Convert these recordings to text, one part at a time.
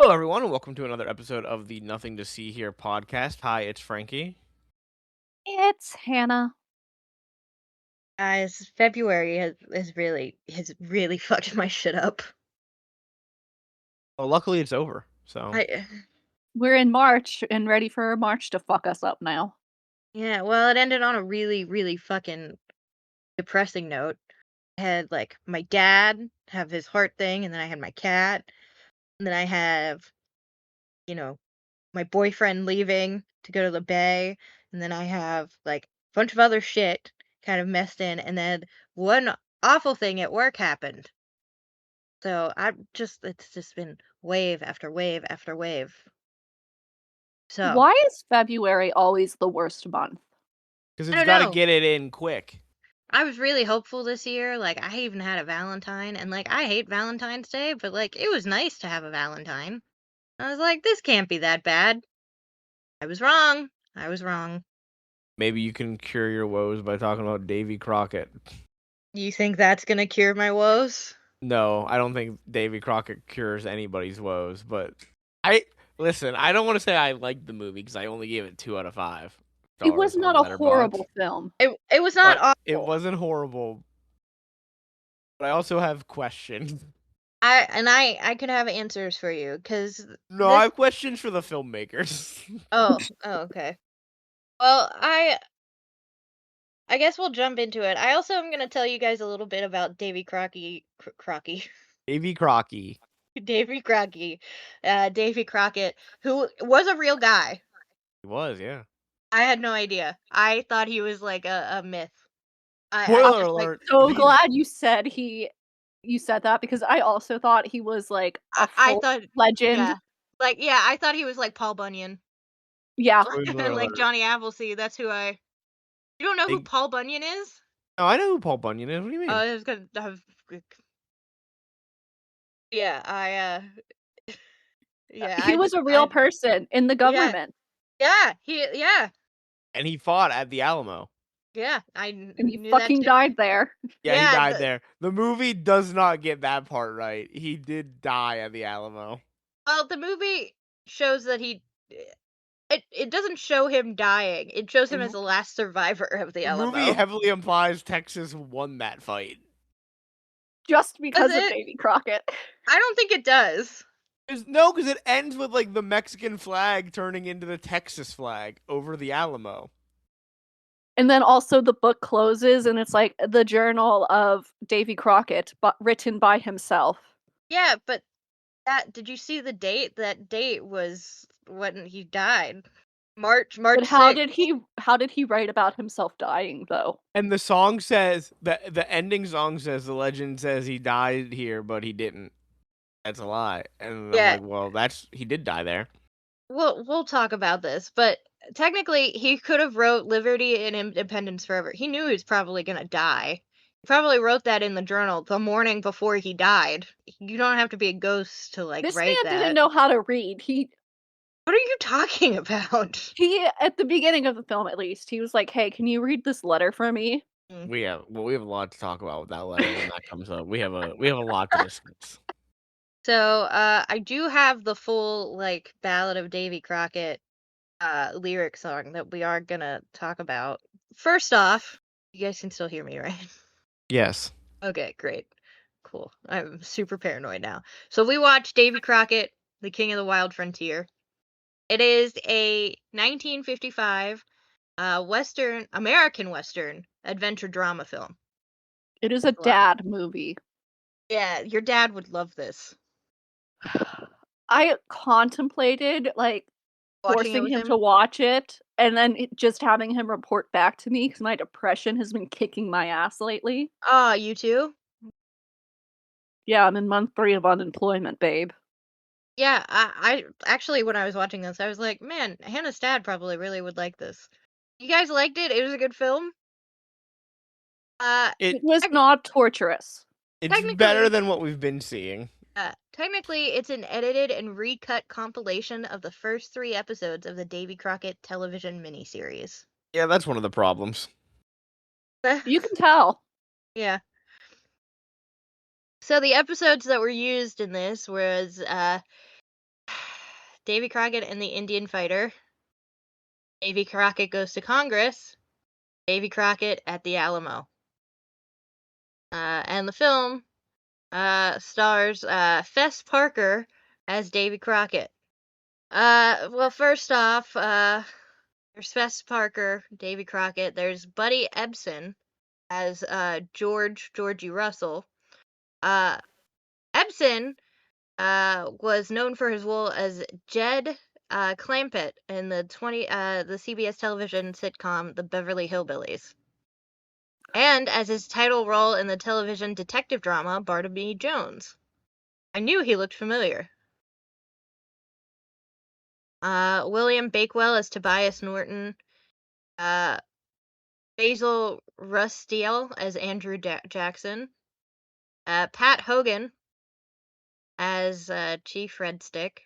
Hello, everyone, and welcome to another episode of the Nothing to See Here podcast. Hi, it's Frankie. It's Hannah. Guys, February has really fucked my shit up. Well, luckily it's over. So We're in March and ready for March to fuck us up now. Yeah, well, it ended on a really fucking depressing note. I had like my dad have his heart thing, and then I had my cat, and then I have, you know, my boyfriend leaving to go to the bay, and then I have like a bunch of other shit kind of messed in, and then one awful thing at work happened. So it's just been wave after wave after wave. So Why is February always the worst month? because I it's don't got to know. get it in quick. I was really hopeful this year. Like, I even had a Valentine, and like, I hate Valentine's Day, but like, it was nice to have a Valentine. I was like, this can't be that bad. I was wrong. I was wrong. Maybe you can cure your woes by talking about Davy Crockett. You think that's gonna cure my woes? No, I don't think Davy Crockett cures anybody's woes. But I don't want to say I liked the movie because I only gave it 2 out of 5 It was stars on not a Letterboxd. horrible film. It was not But awful. it wasn't horrible. But I also have questions. I could have answers for you because No, I have questions for the filmmakers. oh okay. Well, I guess we'll jump into it. I also am gonna tell you guys a little bit about Davy Crockett. Davy Crockett. Davy Crockett, Davy Crockett, who was a real guy. He was, yeah. I had no idea. I thought he was like a myth. Spoiler just, like, alert. So glad you said that because I also thought he was like a I full thought legend. yeah, I thought he was like Paul Bunyan. Yeah. Spoiler Like alert. Johnny Appleseed. That's who I. You don't know who Big- Paul Bunyan is? No, I know who Paul Bunyan is. What do you mean? I was gonna have. Yeah, He was a real person in the Yeah, government. yeah, And he fought at the Alamo. yeah. I And he knew that fucking too. died there. Yeah, he Yeah, died there. The movie does not get that part right. He did die at the Alamo. Well, the movie shows that it doesn't show him dying. It shows him as the last survivor of the The Alamo. movie heavily implies Texas won that fight. Just because Does of it? Davy Crockett. I don't think it does. No, because it ends with like the Mexican flag turning into the Texas flag over the Alamo. And then also the book closes and it's like the journal of Davy Crockett, but written by himself. Yeah, but did you see the date? That date was when he died. March But 6th. how did he write about himself dying though? And the song says the ending song says the legend says he died here, but he didn't. That's a lie. And Yeah. I'm like, well, he did die there. We'll talk about this, but technically he could have wrote Liberty and Independence Forever. He knew he was probably gonna die. He probably wrote that in the journal the morning before he died. You don't have to be a ghost to This write man that. didn't know how to read. What are you talking about? He at the beginning of the film at least, he was like, "Hey, can you read this letter for me?" We have a lot to talk about with that letter when that comes up. We have a lot to discuss. So, I do have the full like Ballad of Davy Crockett lyric song that we are gonna talk about. First off, you guys can still hear me, right? Yes. Okay, great. Cool. I'm super paranoid now. So we watched Davy Crockett, The King of the Wild Frontier. It is a 1955 American Western adventure drama film. It is a dad movie. Yeah, your dad would love this. I contemplated like Watching it forcing with him him? to watch it and then just having him report back to me because my depression has been kicking my ass lately. You too? Yeah, I'm in month 3 of unemployment, babe. Yeah, I actually, when I was watching this, I was like, man, Hannah's dad probably really would like this. You guys liked it? It was a good film? It was not torturous. It's better than what we've been seeing. Technically, it's an edited and recut compilation of the first 3 episodes of the Davy Crockett television miniseries. Yeah, that's one of the problems. You can tell. Yeah. So the episodes that were used in this was Davy Crockett and the Indian Fighter, Davy Crockett Goes to Congress, Davy Crockett at the Alamo. And the film stars Fess Parker as Davy Crockett. Well, first off, there's Fess Parker, Davy Crockett. There's Buddy Ebsen as Georgie Russell. Ebsen was known for his role as Jed Clampett in the CBS television sitcom The Beverly Hillbillies, and as his title role in the television detective drama Barnaby Jones. I knew he looked familiar. William Bakewell as Tobias Norton. Basil Rustiel as Andrew Jackson. Pat Hogan as Chief Red Stick.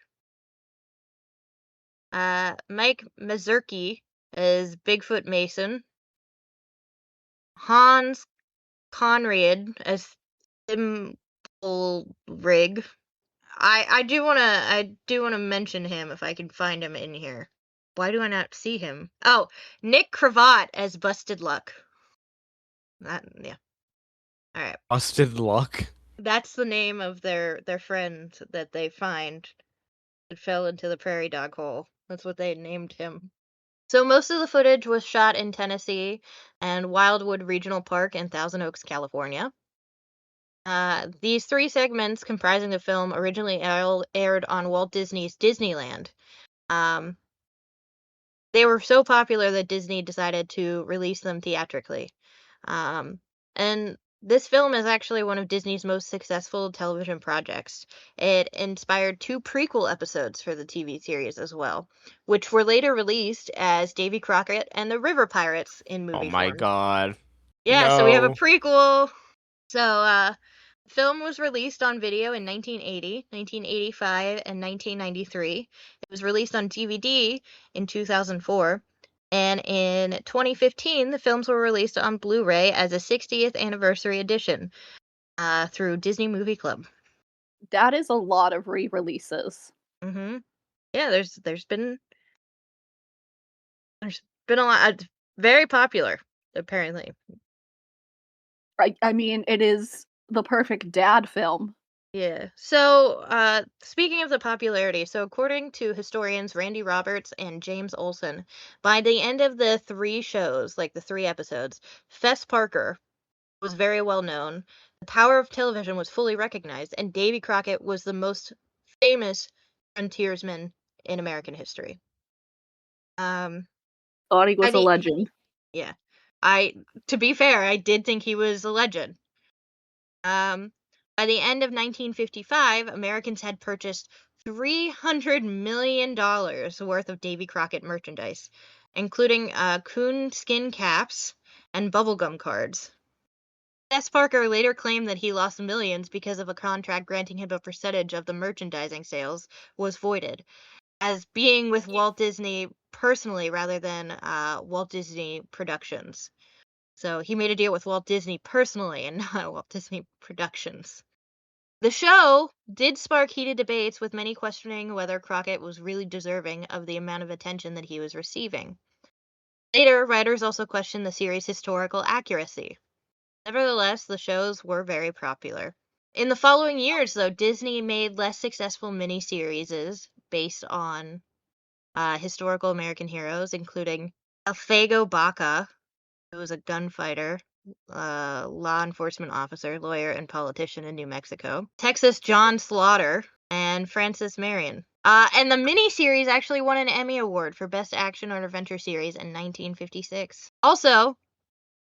Mike Mazurki as Bigfoot Mason. Hans Conried as Thimble Rig. I do wanna mention him if I can find him in here. Why do I not see him? Oh, Nick Cravat as Busted Luck. Yeah. All right. Busted Luck. That's the name of their friend that they find that fell into the prairie dog hole. That's what they named him. So most of the footage was shot in Tennessee and Wildwood Regional Park in Thousand Oaks, California. These 3 segments comprising the film originally aired on Walt Disney's Disneyland. They were so popular that Disney decided to release them theatrically. And this film is actually one of Disney's most successful television projects. It inspired 2 prequel episodes for the TV series as well, which were later released as Davy Crockett and the River Pirates in movie Oh my form. god. Yeah, so we have a No. prequel. So, film was released on video in 1980, 1985, and 1993. It was released on DVD in 2004. And in 2015, the films were released on Blu-ray as a 60th anniversary edition through Disney Movie Club. That is a lot of re-releases. Mm-hmm. Yeah, there's been a lot. Very popular, apparently. I mean, it is the perfect dad film. Yeah. So, speaking of the popularity, so according to historians Randy Roberts and James Olson, by the end of the 3 shows, like the 3 episodes, Fess Parker was very well known. The power of television was fully recognized, and Davy Crockett was the most famous frontiersman in American history. Thought he was I a mean, legend. yeah. To be fair, I did think he was a legend. By the end of 1955, Americans had purchased $300 million worth of Davy Crockett merchandise, including coon skin caps and bubblegum cards. S. Parker later claimed that he lost millions because of a contract granting him a percentage of the merchandising sales was voided, as being with Walt Disney personally rather than Walt Disney Productions. So he made a deal with Walt Disney personally and not Walt Disney Productions. The show did spark heated debates, with many questioning whether Crockett was really deserving of the amount of attention that he was receiving. Later, writers also questioned the series' historical accuracy. Nevertheless, the shows were very popular. In the following years, though, Disney made less successful miniseries based on historical American heroes, including Alfego Baca, who was a gunfighter, law enforcement officer, lawyer, and politician in New Mexico, Texas John Slaughter, and Francis Marion. And the miniseries actually won an Emmy Award for Best Action or Adventure Series in 1956. Also,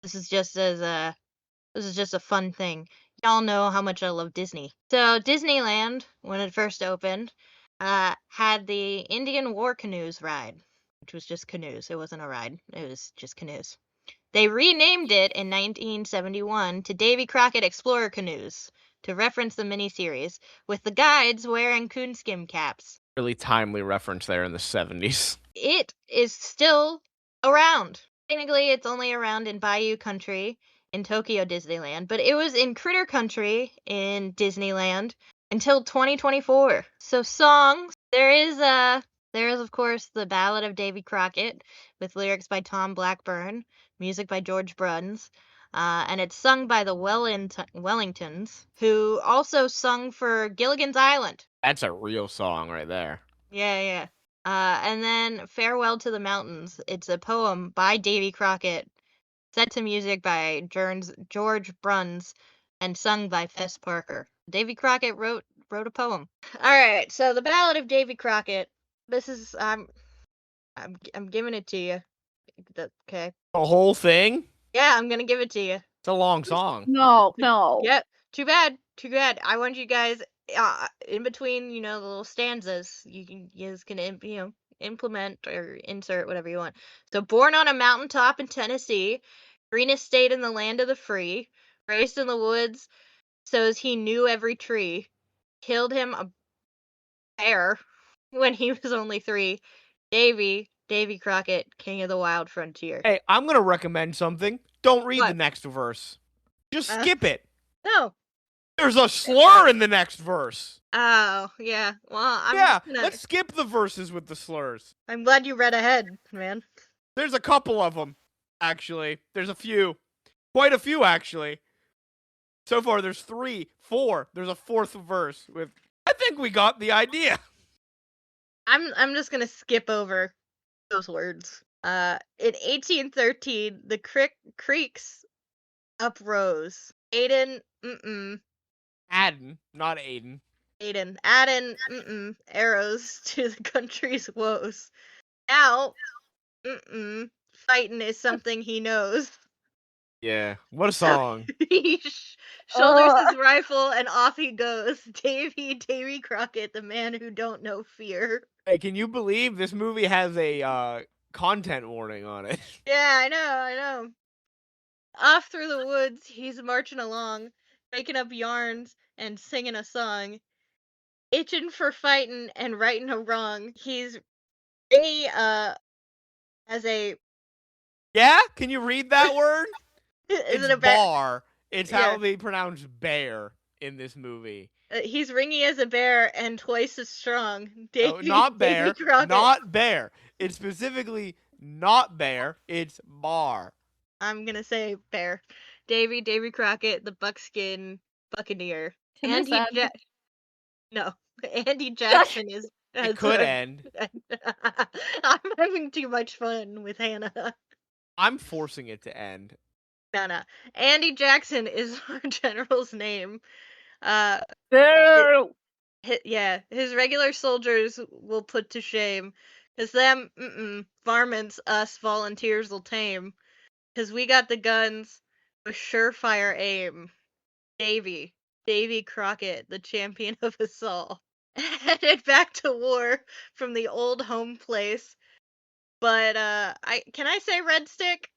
this is just a fun thing. Y'all know how much I love Disney. So Disneyland, when it first opened, had the Indian War Canoes ride, which was just canoes. It wasn't a ride. It was just canoes. They renamed it in 1971 to Davy Crockett Explorer Canoes to reference the miniseries, with the guides wearing coonskin caps. Really timely reference there in the 70s. It is still around. Technically, it's only around in Bayou Country in Tokyo Disneyland, but it was in Critter Country in Disneyland until 2024. So songs There is of course the Ballad of Davy Crockett with lyrics by Tom Blackburn, music by George Bruns, and it's sung by the Wellingtons, who also sung for Gilligan's Island. That's a real song right there. Yeah, yeah. And then Farewell to the Mountains. It's a poem by Davy Crockett, set to music by George Bruns, and sung by Fess Parker. Davy Crockett wrote a poem. All right, so the Ballad of Davy Crockett. This is I'm giving it to you. Okay. The whole thing? Yeah, I'm gonna give it to you. It's a long song. No. Yeah. Too bad. I want you guys in between, the little stanzas. You guys can implement or insert whatever you want. So, born on a mountaintop in Tennessee, greenest state in the land of the free, raised in the woods, so as he knew every tree, killed him a bear when he was only 3. Davy Crockett, king of the wild frontier. Hey, I'm going to recommend something. Don't read the What? next verse. Just skip it. No. There's a slur in the next verse. Oh, yeah. Well, Let's skip the verses with the slurs. I'm glad you read ahead, man. There's a couple of them, actually. There's a few. Quite a few, actually. So far, there's 3, 4. There's a 4th verse with... I think we got the idea. I'm just gonna skip over those words. In 1813, the creeks uprose. Aden, Not Aiden. adding, arrows to the country's woes. Now, fighting is something he knows. Yeah, what a song. He shoulders his rifle and off he goes. Davy Crockett, the man who don't know fear. Hey, can you believe this movie has a content warning on it? Yeah, I know. Off through the woods, he's marching along, making up yarns and singing a song. Itching for fighting and righting a wrong. He's really, as a... Yeah? Can you read that word? Is it's it a bar. It's how Yeah. they pronounce bear in this movie. He's ringy as a bear and twice as strong. Not bear. Davy Crockett. Not bear. It's specifically not bear. It's bar. I'm gonna say bear. Davy Crockett, the buckskin buccaneer. Can this end? No, Andy Jackson is. It could end. I'm having too much fun with Hannah. I'm forcing it to end. No. Andy Jackson is our general's name. No. His regular soldiers will put to shame. 'Cause them, varmints, us volunteers will tame. 'Cause we got the guns with surefire aim. Davy Crockett, the champion of us all. Headed back to war from the old home place. But, can I say Red Stick?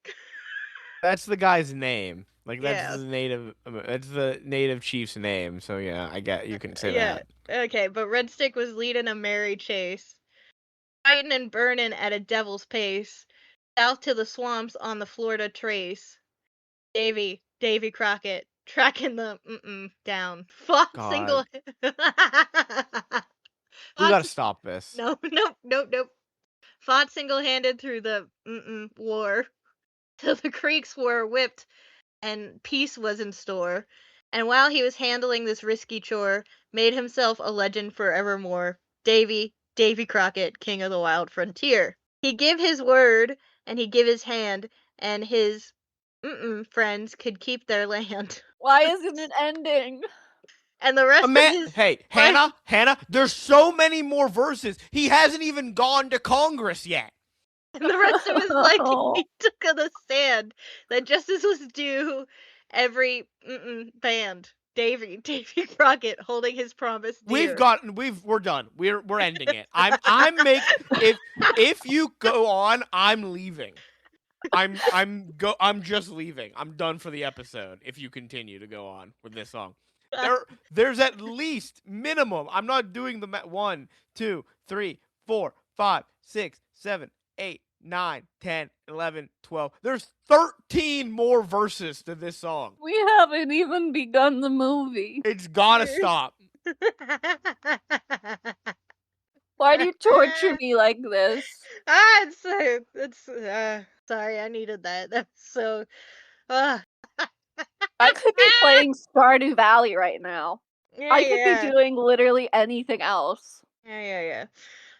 That's the guy's name. Like Yeah. that's the native chief's name. So yeah, I get you can say Yeah. that. Okay, but Red Stick was leading a merry chase. Fighting and burning at a devil's pace. South to the swamps on the Florida trace. Davy Crockett, tracking the down. Fought God. single. We gotta stop this. Nope. Fought single-handed through the war, till the creeks were whipped and peace was in store. And while he was handling this risky chore, made himself a legend forevermore. Davy Crockett, king of the wild frontier. He give his word and he give his hand, and his friends could keep their land. Why isn't it ending? And the rest of his... Hey, Hannah, there's so many more verses. He hasn't even gone to Congress yet. And the rest of his life, he took on the stand that justice was due every band. Davy Crockett holding his promise dear. We're done. We're ending it. If you go on, I'm leaving. I'm just leaving. I'm done for the episode if you continue to go on with this song. There's at least minimum. I'm not doing the 1, 2, 3, 4, 5, 6, 7, 8, 9, 10, 11, 12. There's 13 more verses to this song. We haven't even begun the movie. It's gotta stop. Why do you torture me like this? Sorry, I needed that. That's so. Uh, I could be playing Stardew Valley right now. yeah, I could be yeah, doing literally anything else. yeah.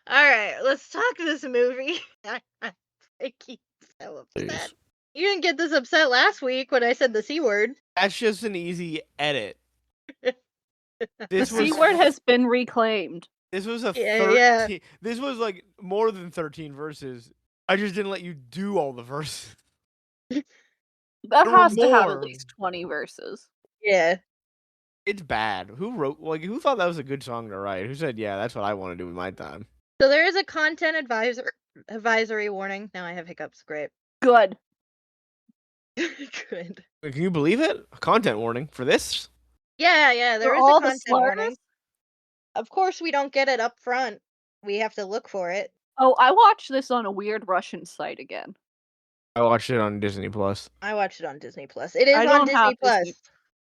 All right, let's talk this movie. I keep so upset. Please. You didn't get this upset last week when I said the C word. That's just an easy edit. The This C was word has been reclaimed. this was a Yeah. 13. This was like more than 13 verses. I just didn't let you do all the verses. That There were has to have at more. least 20 verses. Yeah. It's bad. Who thought that was a good song to write? Who said, yeah, that's what I want to do with my time? So there is a content advisory warning. Now I have hiccups. Great. Good. Good. Wait, can you believe it? A content warning for this? Yeah. There For is all a the content slurs? warning. Of course, we don't get it up front. We have to look for it. Oh, I watched this on a weird Russian site again. I watched it on Disney Plus. I watched it on Disney Plus. It is I on don't Disney have Plus. Disney.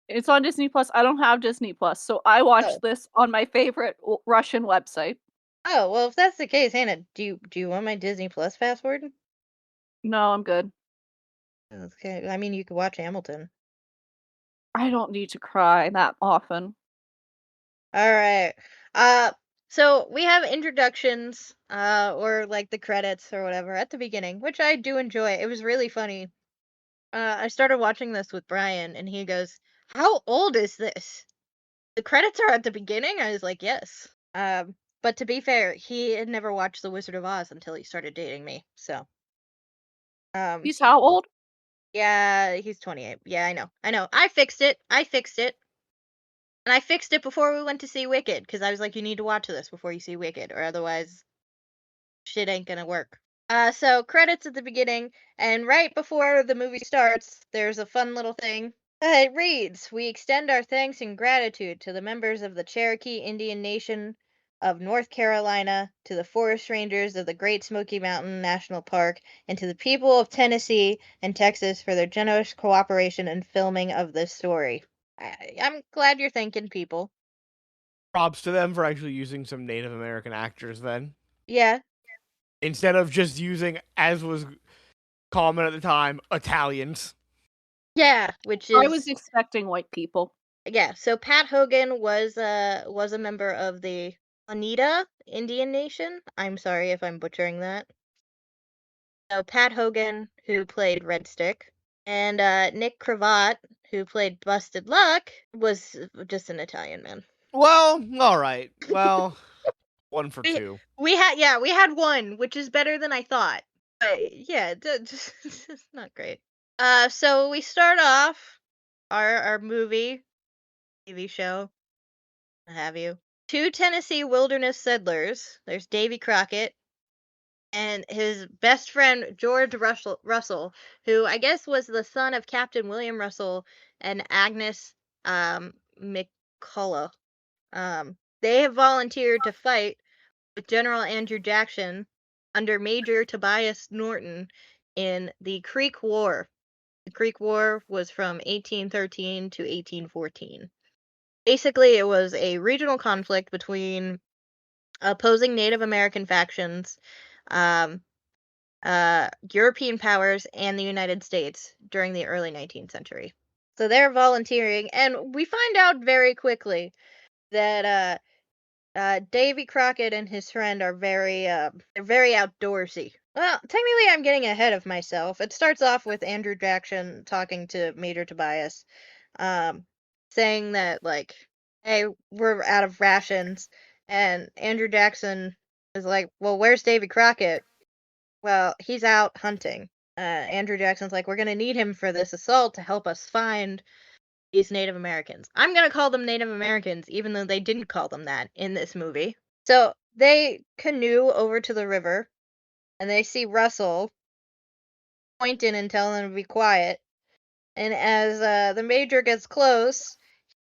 It's on Disney Plus. I don't have Disney Plus, so I watched this on my favorite Russian website. Oh, well, if that's the case, Hannah, do you want my Disney Plus password? No, I'm good. Okay. I mean, you could watch Hamilton. I don't need to cry that often. All right. So we have introductions, or like the credits or whatever at the beginning, which I do enjoy. It was really funny. I started watching this with Brian, and he goes, "How old is this? The credits are at the beginning?" I was like, "Yes." But to be fair, he had never watched The Wizard of Oz until he started dating me. So, He's how old? yeah, he's 28. Yeah, I know. I fixed it. And I fixed it before we went to see Wicked, because I was like, you need to watch this before you see Wicked, or otherwise shit ain't gonna work. So credits at the beginning, and right before the movie starts, there's a fun little thing. It reads, "We extend our thanks and gratitude to the members of the Cherokee Indian Nation of North Carolina, to the forest rangers of the Great Smoky Mountain National Park, and to the people of Tennessee and Texas for their generous cooperation in filming of this story." I'm glad you're thanking people. Props to them for actually using some Native American actors then. Yeah. Instead of just using, as was common at the time, Italians. Yeah, which is I was expecting white people. yeah. So Pat Hogan was a member of the Oneida Indian Nation. I'm sorry if I'm butchering that. So Pat Hogan, who played Red Stick, and Nick Cravat, who played Busted Luck, was just an Italian man. Well, all right. Well, 1 for 2. We had one, which is better than I thought. But yeah, just not great. So we start off our movie, TV show, what have you. 2 Tennessee wilderness settlers. There's Davy Crockett and his best friend George Russell, who I guess was the son of Captain William Russell and Agnes McCullough. They have volunteered to fight with General Andrew Jackson under Major Tobias Norton in the Creek War. The Creek War was from 1813 to 1814. Basically, it was a regional conflict between opposing Native American factions, European powers, and the United States during the early 19th century. So they're volunteering, and we find out very quickly that Davy Crockett and his friend are they're very outdoorsy. Well, technically, I'm getting ahead of myself. It starts off with Andrew Jackson talking to Major Tobias, saying that, like, hey, we're out of rations. And Andrew Jackson is like, well, where's Davy Crockett? Well, he's out hunting. Andrew Jackson's like, we're going to need him for this assault to help us find these Native Americans. I'm going to call them Native Americans, even though they didn't call them that in this movie. So they canoe over to the river, and they see Russell pointing and telling him to be quiet. And as the Major gets close,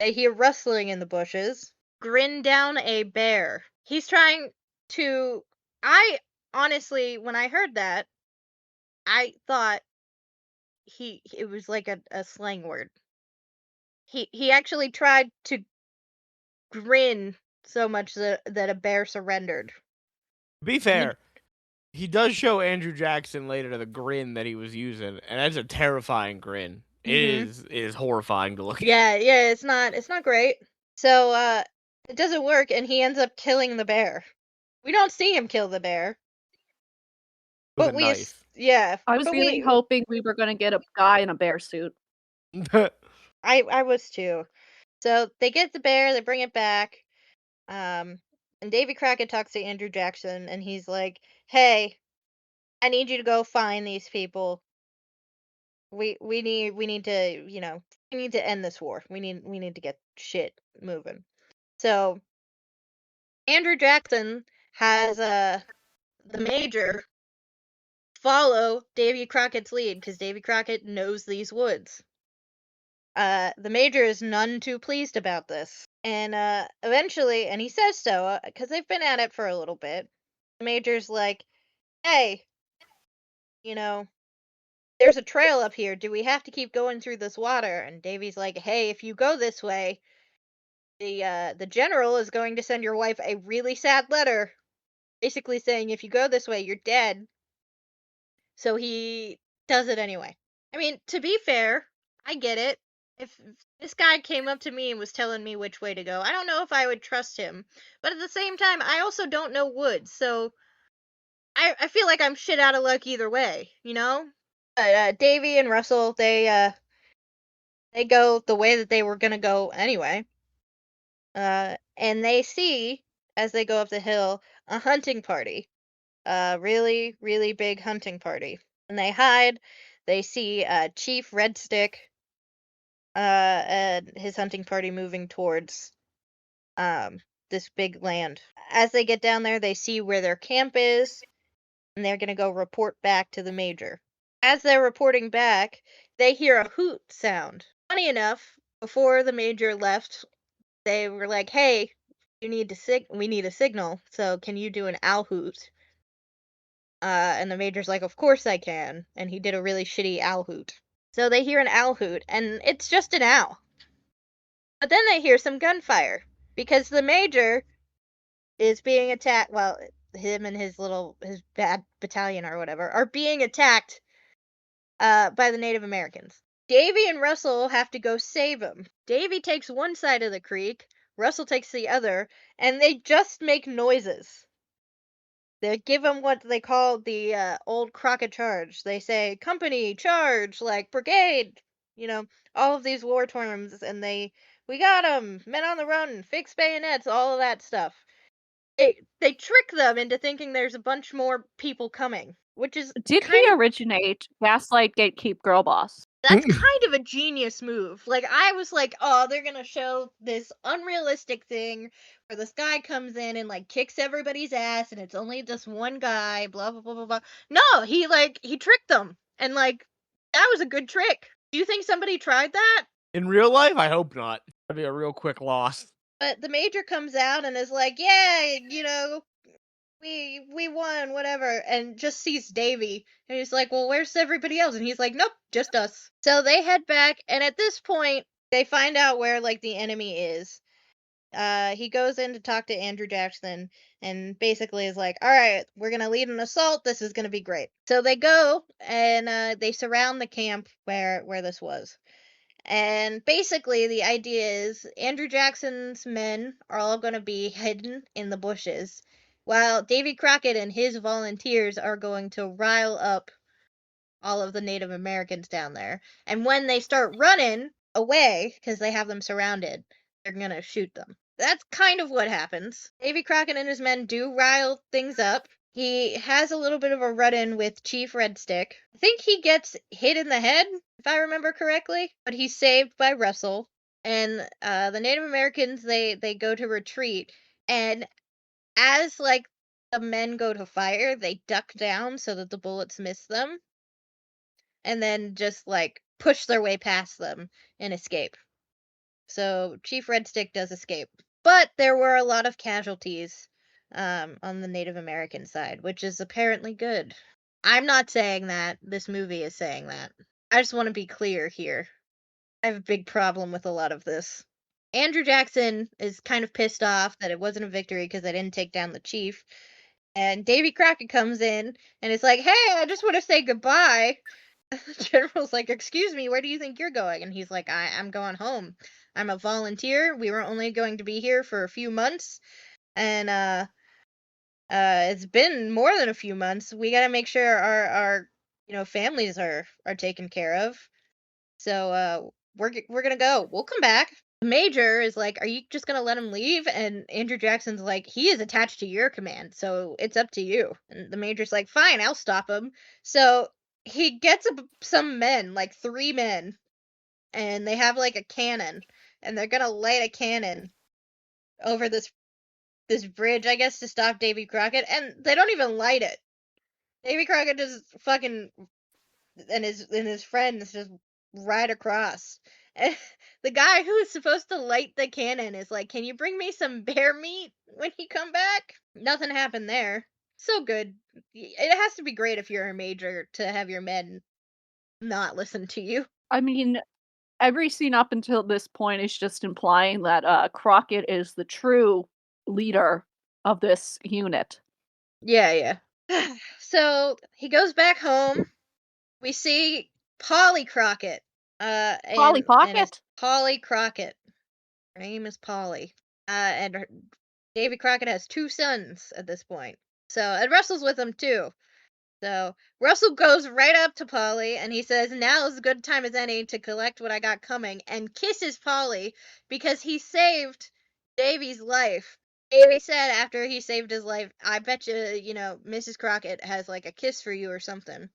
they hear rustling in the bushes. Grin down a bear. He's trying to. I honestly, when I heard that, I thought it was like a slang word. He actually tried to grin so much that a bear surrendered. To be fair, he does show Andrew Jackson later the grin that he was using, and that's a terrifying grin. It is horrifying to look at. Yeah, it's not great. So it doesn't work, and he ends up killing the bear. We don't see him kill the bear, With but a knife. I was really hoping we were going to get a guy in a bear suit. I was too. So they get the bear, they bring it back, and Davy Crockett talks to Andrew Jackson, and he's like, "Hey, I need you to go find these people. We need to we need to end this war. We need to get shit moving." So Andrew Jackson has the major follow Davy Crockett's lead because Davy Crockett knows these woods. The major is none too pleased about this, and eventually, and he says so because they've been at it for a little bit. The major's like, "Hey, you know, there's a trail up here. Do we have to keep going through this water?" And Davy's like, "Hey, if you go this way, the general is going to send your wife a really sad letter, basically saying if you go this way, you're dead." So he does it anyway. I mean, to be fair, I get it. If this guy came up to me and was telling me which way to go, I don't know if I would trust him. But at the same time, I also don't know woods, so I feel like I'm shit out of luck either way, you know? But Davy and Russell, they go the way that they were gonna go anyway. And they see, as they go up the hill, a hunting party. A really, really big hunting party. And they hide. They see Chief Red Stick and his hunting party moving towards this big land. As they get down there, they see where their camp is, and they're going to go report back to the major. As they're reporting back, they hear a hoot sound. Funny enough, before the major left, they were like, "Hey, we need a signal, so can you do an owl hoot?" And the major's like, "Of course I can." And he did a really shitty owl hoot. So they hear an owl hoot, and it's just an owl. But then they hear some gunfire because the major is being attacked. Well, him and his bad battalion or whatever are being attacked by the Native Americans. Davy and Russell have to go save him. Davy takes one side of the creek, Russell takes the other, and they just make noises. They give them what they call the old Crockett charge. They say, "Company, charge," like brigade, all of these war terms, and we got 'em, men on the run, fixed bayonets, all of that stuff. They trick them into thinking there's a bunch more people coming, which is Did he originate Gaslight Gatekeep Girl Boss? That's kind of a genius move. Like, I was like, oh, they're gonna show this unrealistic thing where this guy comes in and, like, kicks everybody's ass and it's only this one guy, blah, blah, blah, blah, blah. No, he tricked them. And, like, that was a good trick. Do you think somebody tried that? In real life, I hope not. That'd be a real quick loss. But the major comes out and is like, "Yeah, we won, whatever," and just sees Davy, and he's like, "Well, where's everybody else?" And he's like, "Nope, just us." So they head back, and at this point, they find out where, like, the enemy is. He goes in to talk to Andrew Jackson, and basically is like, "All right, we're gonna lead an assault. This is gonna be great." So they go, and they surround the camp where this was. And basically, the idea is Andrew Jackson's men are all going to be hidden in the bushes, while Davy Crockett and his volunteers are going to rile up all of the Native Americans down there. And when they start running away, because they have them surrounded, they're going to shoot them. That's kind of what happens. Davy Crockett and his men do rile things up. He has a little bit of a run-in with Chief Red Stick. I think he gets hit in the head, if I remember correctly, but he's saved by Russell. And the Native Americans, they go to retreat, and as, like, the men go to fire, they duck down so that the bullets miss them, and then just, like, push their way past them and escape. So Chief Red Stick does escape. But there were a lot of casualties on the Native American side, which is apparently good. I'm not saying that. This movie is saying that. I just want to be clear here. I have a big problem with a lot of this. Andrew Jackson is kind of pissed off that it wasn't a victory because they didn't take down the chief. And Davy Crockett comes in and is like, hey, I just want to say goodbye. The general's like, excuse me, where do you think you're going? And he's like, I'm going home. I'm a volunteer. We were only going to be here for a few months. And it's been more than a few months. We got to make sure our families are taken care of. So we're going to go. We'll come back. The major is like, are you just going to let him leave? And Andrew Jackson's like, he is attached to your command, so it's up to you. And the major's like, fine, I'll stop him. So he gets some men, like 3 men, and they have like a cannon, and they're going to light a cannon over this bridge, I guess, to stop Davy Crockett, and they don't even light it. Davy Crockett just fucking and his friends just ride across. And the guy who's supposed to light the cannon is like, "Can you bring me some bear meat when you come back?" Nothing happened there. So good. It has to be great if you're a major to have your men not listen to you. I mean, every scene up until this point is just implying that Crockett is the true leader of this unit. Yeah. So he goes back home. We see Polly Crockett. Polly And Pocket? it's Polly Crockett. Her name is Polly. And Davy Crockett has 2 sons at this point. And Russell's with him too. So Russell goes right up to Polly and he says, now is as good time as any to collect what I got coming, and kisses Polly because he saved Davy's life. Davy said after he saved his life, I bet you, Mrs. Crockett has like a kiss for you or something.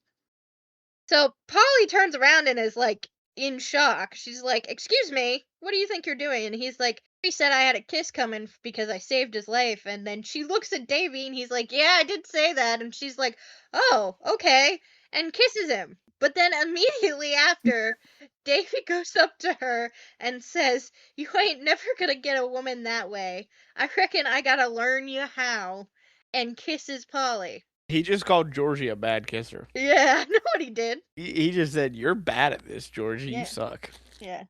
So Polly turns around and is like in shock. She's like, excuse me, what do you think you're doing? And he's like, he said I had a kiss coming because I saved his life. And then she looks at Davy and he's like, yeah, I did say that. And she's like, oh, okay. And kisses him. But then immediately after, Davy goes up to her and says, you ain't never gonna get a woman that way. I reckon I gotta learn you how. And kisses Polly. He just called Georgie a bad kisser. Yeah, I know what he did. He just said, you're bad at this, Georgie. Yeah. You suck. Yeah.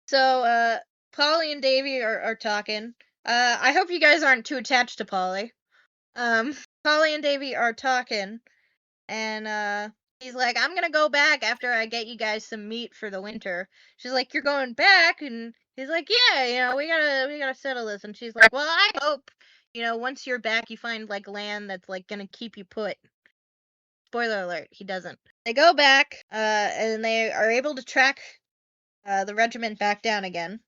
So, Polly and Davy are talking. I hope you guys aren't too attached to Polly. Polly and Davy are talking, and he's like, I'm gonna go back after I get you guys some meat for the winter. She's like, you're going back? And he's like, yeah, we gotta settle this. And she's like, well, I hope, once you're back, you find like land that's like gonna keep you put. Spoiler alert, he doesn't. They go back, and they are able to track the regiment back down again,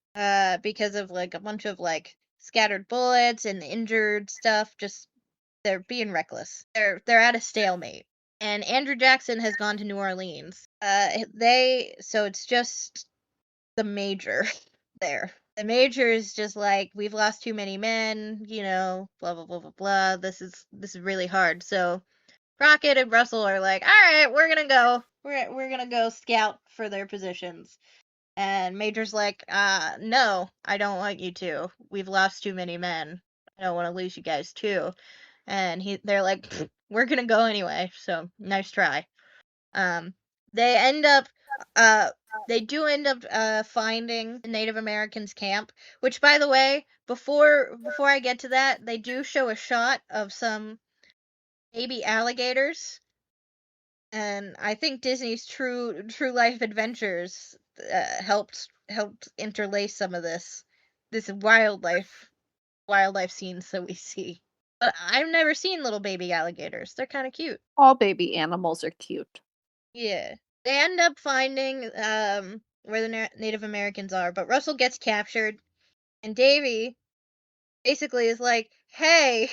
because of like a bunch of like scattered bullets and injured stuff. Just they're being reckless. They're at a stalemate. And Andrew Jackson has gone to New Orleans. So it's just the major there. The major is just like, we've lost too many men, blah blah blah blah blah. This is really hard. So Crockett and Russell are like, all right, we're gonna go. We're gonna go scout for their positions. And Major's like, no, I don't want you to. We've lost too many men. I don't want to lose you guys too. And they're like, we're gonna go anyway. So nice try. They end up, they do end up finding the Native Americans' camp. Which, by the way, before I get to that, they do show a shot of some baby alligators. And I think Disney's True Life Adventures helped interlace some of this wildlife scenes that we see. But I've never seen little baby alligators. They're kind of cute. All baby animals are cute. Yeah. They end up finding where the Native Americans are, but Russell gets captured, and Davy basically is like, "Hey,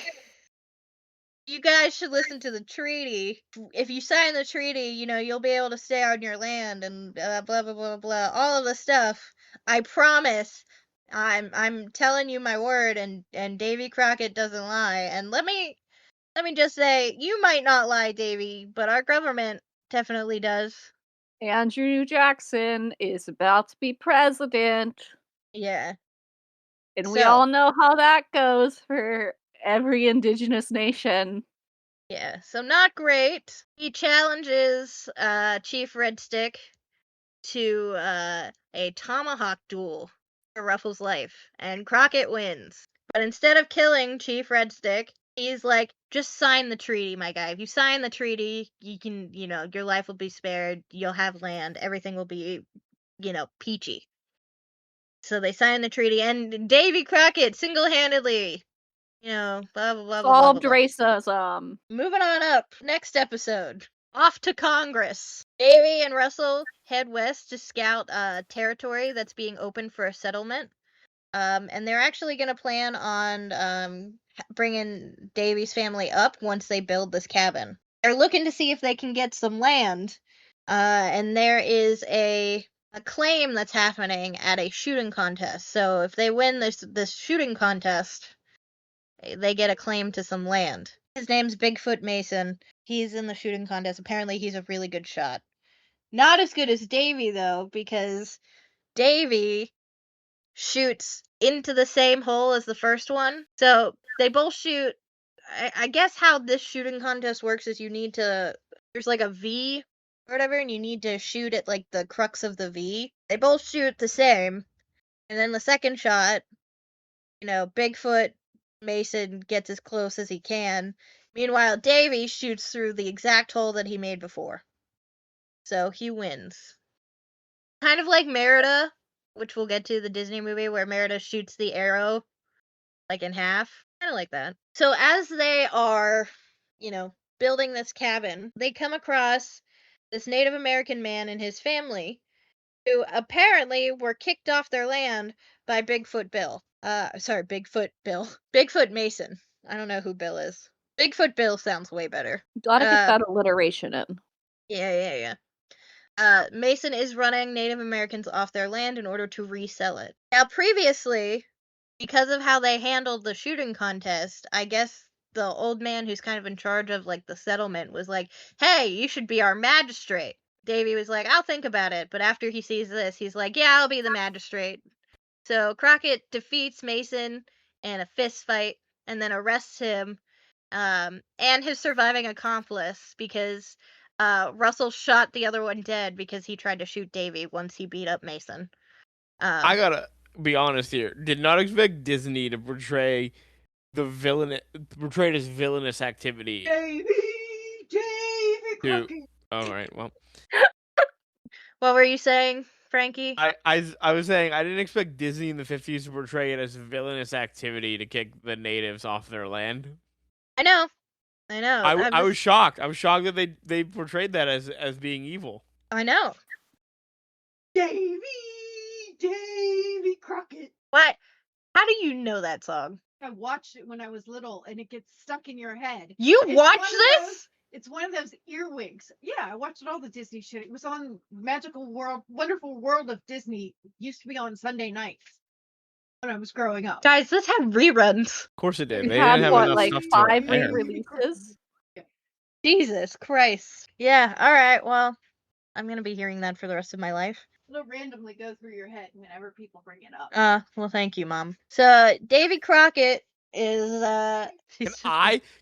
you guys should listen to the treaty. If you sign the treaty, you'll be able to stay on your land and blah blah blah blah. All of the stuff. I promise. I'm telling you my word." And Davy Crockett doesn't lie. And let me just say, you might not lie, Davy, but our government definitely does. Andrew Jackson is about to be president. Yeah. And we all know how that goes for every indigenous nation. Yeah, so not great. He challenges Chief Red Stick to a tomahawk duel for Ruffles' life, and Crockett wins. But instead of killing Chief Red Stick, He's like, just sign the treaty, my guy. If you sign the treaty, you can, your life will be spared. You'll have land. Everything will be, peachy. So they sign the treaty, and Davy Crockett single-handedly, blah, blah, blah, blah, blah, blah, Solved blah. racism. Moving on up. Next episode. Off to Congress. Davy and Russell head west to scout territory that's being opened for a settlement. And they're actually going to plan on bringing Davy's family up once they build this cabin. They're looking to see if they can get some land. And there is a claim that's happening at a shooting contest. So if they win this shooting contest, they get a claim to some land. His name's Bigfoot Mason. He's in the shooting contest. Apparently he's a really good shot. Not as good as Davy, though, because Davy shoots into the same hole as the first one. So they both shoot. I guess how this shooting contest works is there's like a V or whatever, and you need to shoot at like the crux of the V. They both shoot the same, and then the second shot, Bigfoot Mason gets as close as he can. Meanwhile, Davy shoots through the exact hole that he made before. So he wins. Kind of like Merida, which we'll get to, the Disney movie where Merida shoots the arrow like in half. Kind of like that. So as they are, building this cabin, they come across this Native American man and his family who apparently were kicked off their land by Bigfoot Bill. Bigfoot Mason. I don't know who Bill is. Bigfoot Bill sounds way better. Gotta get that alliteration in. Yeah. Mason is running Native Americans off their land in order to resell it. Now, previously, because of how they handled the shooting contest, I guess the old man who's kind of in charge of, like, the settlement was like, hey, you should be our magistrate. Davy was like, I'll think about it. But after he sees this, he's like, yeah, I'll be the magistrate. So Crockett defeats Mason in a fist fight and then arrests him and his surviving accomplice because Russell shot the other one dead because he tried to shoot Davy once he beat up Mason. I gotta be honest here. Did not expect Disney to portray this villainous activity. Davy Crockett. All right, well. What were you saying, Frankie? I was saying I didn't expect Disney in the 50s to portray it as villainous activity to kick the natives off their land. I know. I was shocked. I was shocked that they portrayed that as being evil. I know. Davy Crockett. What? How do you know that song? I watched it when I was little, and it gets stuck in your head. You watched this? It's one of those earwigs. Yeah, I watched all the Disney shit. It was on Wonderful World of Disney. It used to be on Sunday nights when I was growing up. Guys, this had reruns. Of course it did. We They had didn't have enough stuff to 5 air. re-releases? Jesus Christ. Yeah, alright, well, I'm gonna be hearing that for the rest of my life. It'll randomly go through your head whenever people bring it up. Well, thank you, Mom. So, Davy Crockett is,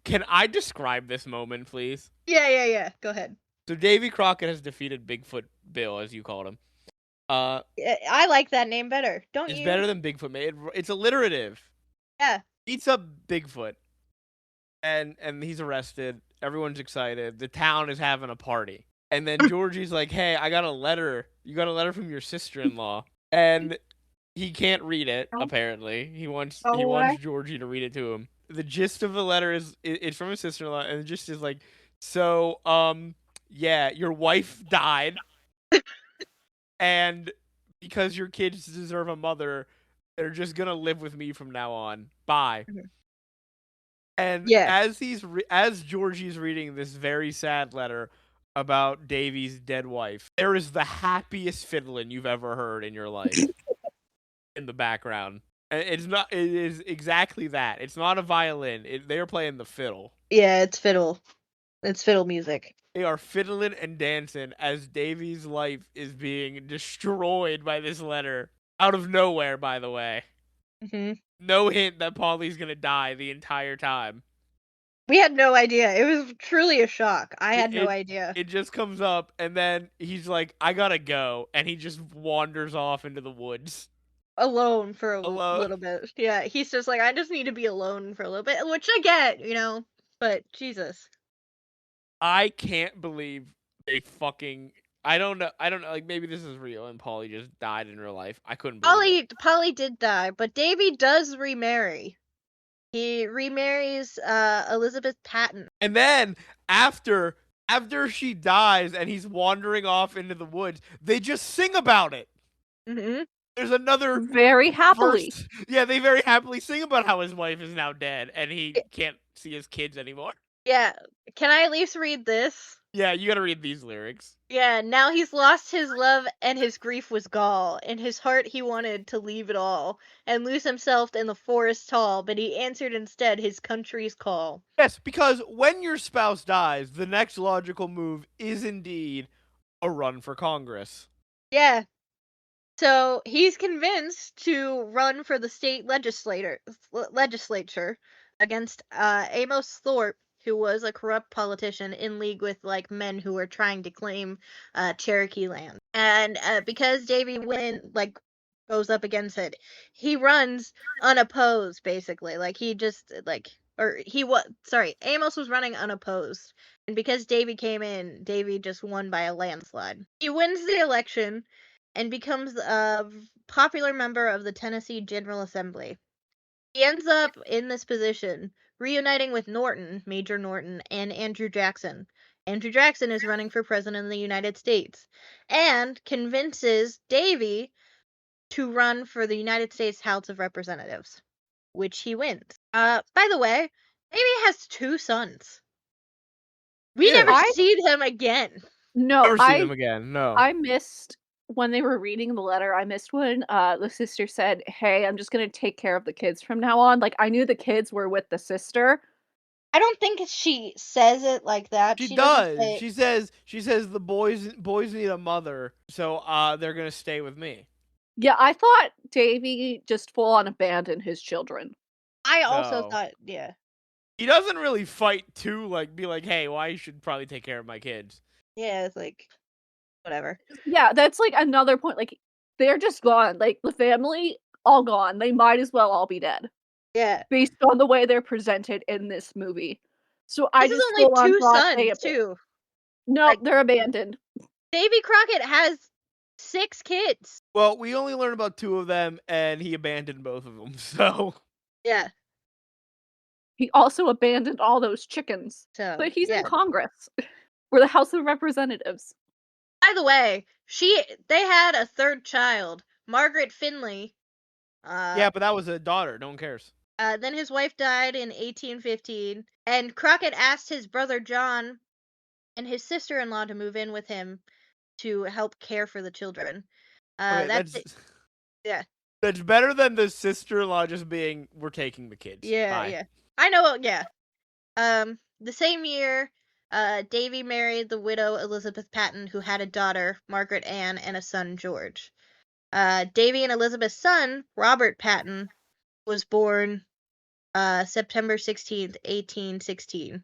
Can I describe this moment, please? Yeah. Go ahead. So Davy Crockett has defeated Bigfoot Bill, as you called him. I like that name better. Don't It's you? better than Bigfoot. It's alliterative. Yeah. Beats up Bigfoot, and he's arrested. Everyone's excited. The town is having a party, and then Georgie's like, "Hey, I got a letter. You got a letter from your sister-in-law," and he can't read it. Apparently, he wants Georgie to read it to him. The gist of the letter is it's from his sister-in-law, and the gist is like, so yeah, your wife died, and because your kids deserve a mother, they're just gonna live with me from now on. Bye. And as Georgie's reading this very sad letter about Davy's dead wife, there is the happiest fiddling you've ever heard in your life in the background. And it is exactly that. It's not a violin. They're playing the fiddle. Yeah, it's fiddle. It's fiddle music. They are fiddling and dancing as Davy's life is being destroyed by this letter. Out of nowhere, by the way. Mm-hmm. No hint that Polly's gonna die the entire time. We had no idea. It was truly a shock. I had no idea. It just comes up, and then he's like, I gotta go, and he just wanders off into the woods. alone for a Alone. little bit. Yeah, he's just like, I just need to be alone for a little bit, which I get, you know. But Jesus. I can't believe they fucking. I don't know. Like, maybe this is real and Polly just died in real life. I couldn't believe it. Polly did die, but Davy does remarry. He remarries Elizabeth Patton. And then after she dies and he's wandering off into the woods, they just sing about it. Mm-hmm. There's another Very happily. verse. Yeah, they very happily sing about how his wife is now dead and he can't see his kids anymore. Yeah. Can I at least read this? Yeah, you gotta read these lyrics. Yeah, now he's lost his love and his grief was gall. In his heart he wanted to leave it all and lose himself in the forest tall, but he answered instead his country's call. Yes, because when your spouse dies, the next logical move is indeed a run for Congress. Yeah. So he's convinced to run for the state legislature against Amos Thorpe, who was a corrupt politician in league with like men who were trying to claim Cherokee land. And because Davy goes up against it, he runs unopposed basically. Like he just Amos was running unopposed. And because Davy came in, Davy just won by a landslide. He wins the election and becomes a popular member of the Tennessee General Assembly. He ends up in this position, reuniting with Major Norton, and Andrew Jackson. Andrew Jackson is running for president of the United States and convinces Davy to run for the United States House of Representatives, which he wins. By the way, Davy has 2 sons. We never see them again. No, Never see them again. No. I missed when they were reading the letter. I missed when the sister said, "Hey, I'm just gonna take care of the kids from now on." Like, I knew the kids were with the sister. I don't think she says it like that. She does. She says the boys need a mother, so they're gonna stay with me. Yeah, I thought Davy just full on abandoned his children. I also thought, yeah. He doesn't really fight to be like, hey, well, I should probably take care of my kids. Yeah, it's like, whatever. Yeah, that's like another point. Like, they're just gone. Like, the family, all gone. They might as well all be dead. Yeah. Based on the way they're presented in this movie. So this is only 2 sons, too. No, they're abandoned. Davy Crockett has 6 kids. Well, we only learned about 2 of them, and he abandoned both of them, so... Yeah. He also abandoned all those chickens. But he's in Congress. We're the House of Representatives. By the way, they had a 3rd child, Margaret Finley. Yeah, but that was a daughter. No one cares. Then his wife died in 1815, and Crockett asked his brother John and his sister-in-law to move in with him to help care for the children. That's better than the sister-in-law just being, we're taking the kids. Yeah, Bye. yeah. I know, yeah. The same year, Davy married the widow Elizabeth Patton, who had a daughter, Margaret Ann, and a son, George. Davy and Elizabeth's son, Robert Patton, was born September 16th, 1816.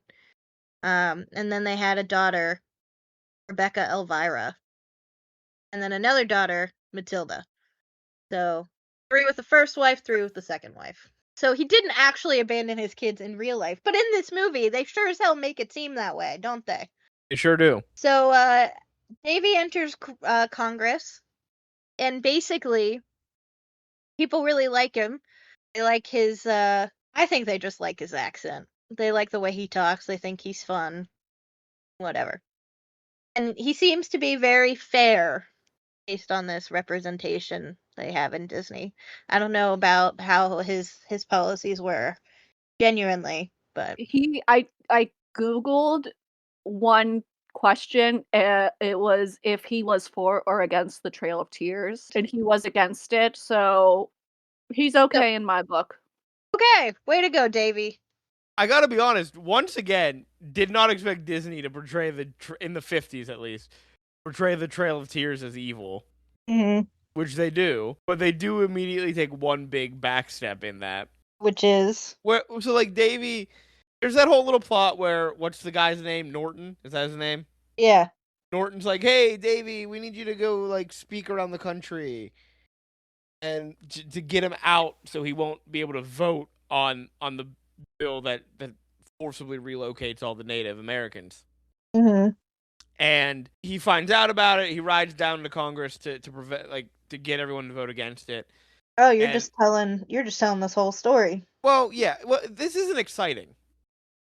And then they had a daughter, Rebecca Elvira. And then another daughter, Matilda. So, 3 with the first wife, 3 with the second wife. So he didn't actually abandon his kids in real life. But in this movie, they sure as hell make it seem that way, don't they? They sure do. So, Davy enters Congress. And basically, people really like him. They like his, I think they just like his accent. They like the way he talks. They think he's fun. Whatever. And he seems to be very fair based on this representation they have in Disney. I don't know about how his policies were genuinely, but I googled one question. It was if he was for or against the Trail of Tears, and he was against it. So he's okay in my book. Okay, way to go, Davy. I gotta be honest. Once again, did not expect Disney to portray in the 50s at least, portray the Trail of Tears as evil. Mm-hmm. Which they do, but they do immediately take one big backstep in that. Which is? So like Davy, there's that whole little plot where, what's the guy's name? Norton? Is that his name? Yeah. Norton's like, hey, Davy, we need you to go, speak around the country. and to get him out so he won't be able to vote on the bill that forcibly relocates all the Native Americans. Mm-hmm. And he finds out about it. He rides down to Congress to prevent, to get everyone to vote against it. Oh, you're And- just telling this whole story. Well, yeah. Well, this isn't exciting.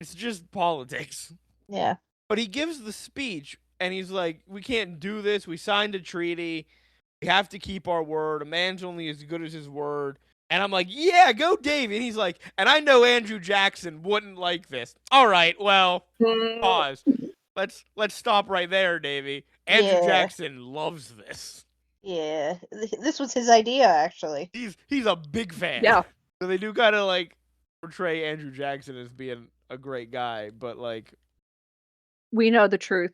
It's just politics. Yeah. But he gives the speech, and he's like, "We can't do this. We signed a treaty. We have to keep our word. A man's only as good as his word." And I'm like, "Yeah, go Davy." And he's like, "And I know Andrew Jackson wouldn't like this." All right, well, pause. Let's stop right there, Davy. Andrew Yeah. Jackson loves this. Yeah. This was his idea, actually. He's a big fan. Yeah. So they do kind of portray Andrew Jackson as being a great guy, but We know the truth.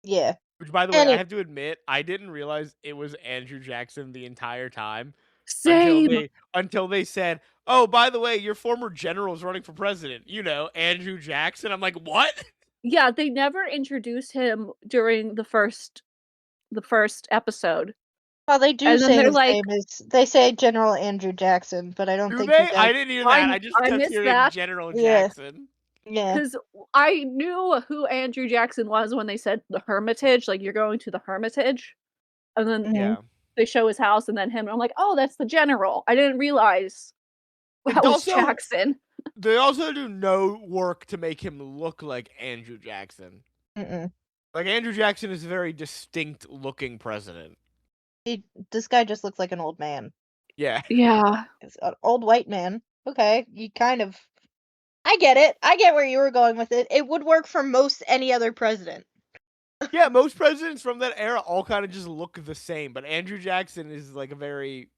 Yeah. which, by the way, I have to admit, I didn't realize it was Andrew Jackson the entire time. Same. Until they said, "Oh, by the way, your former general's running for president. You know, Andrew Jackson." I'm like, "What?" Yeah, they never introduced him during the first episode. Well, they do And then say they're his like- name is. They say General Andrew Jackson, but I don't Do think they? he does. I didn't hear that. I just I kept missed hearing that. General Yeah. Jackson. Yeah. Because I knew who Andrew Jackson was when they said the Hermitage, like you're going to the Hermitage, and then Mhm. Yeah. they show his house and then him. And I'm like, oh, that's the general. I didn't realize And that was also- Jackson. They also do no work to make him look like Andrew Jackson. Mm-mm. Like, Andrew Jackson is a very distinct looking president. This guy just looks like an old man. Yeah. Yeah. It's an old white man. Okay, you kind of. I get it. I get where you were going with it. It would work for most any other president. Yeah, most presidents from that era all kind of just look the same, but Andrew Jackson is like a very...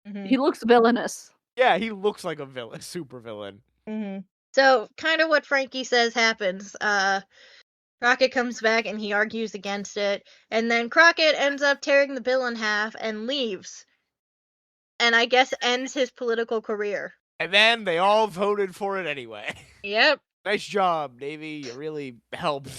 Mhm. He looks villainous. Yeah, he looks like a villain, super villain. Mm-hmm. So, kind of what Frankie says happens. Crockett comes back and he argues against it, and then Crockett ends up tearing the bill in half and leaves. And I guess ends his political career. And then they all voted for it anyway. Yep. Nice job, Davy. You really helped.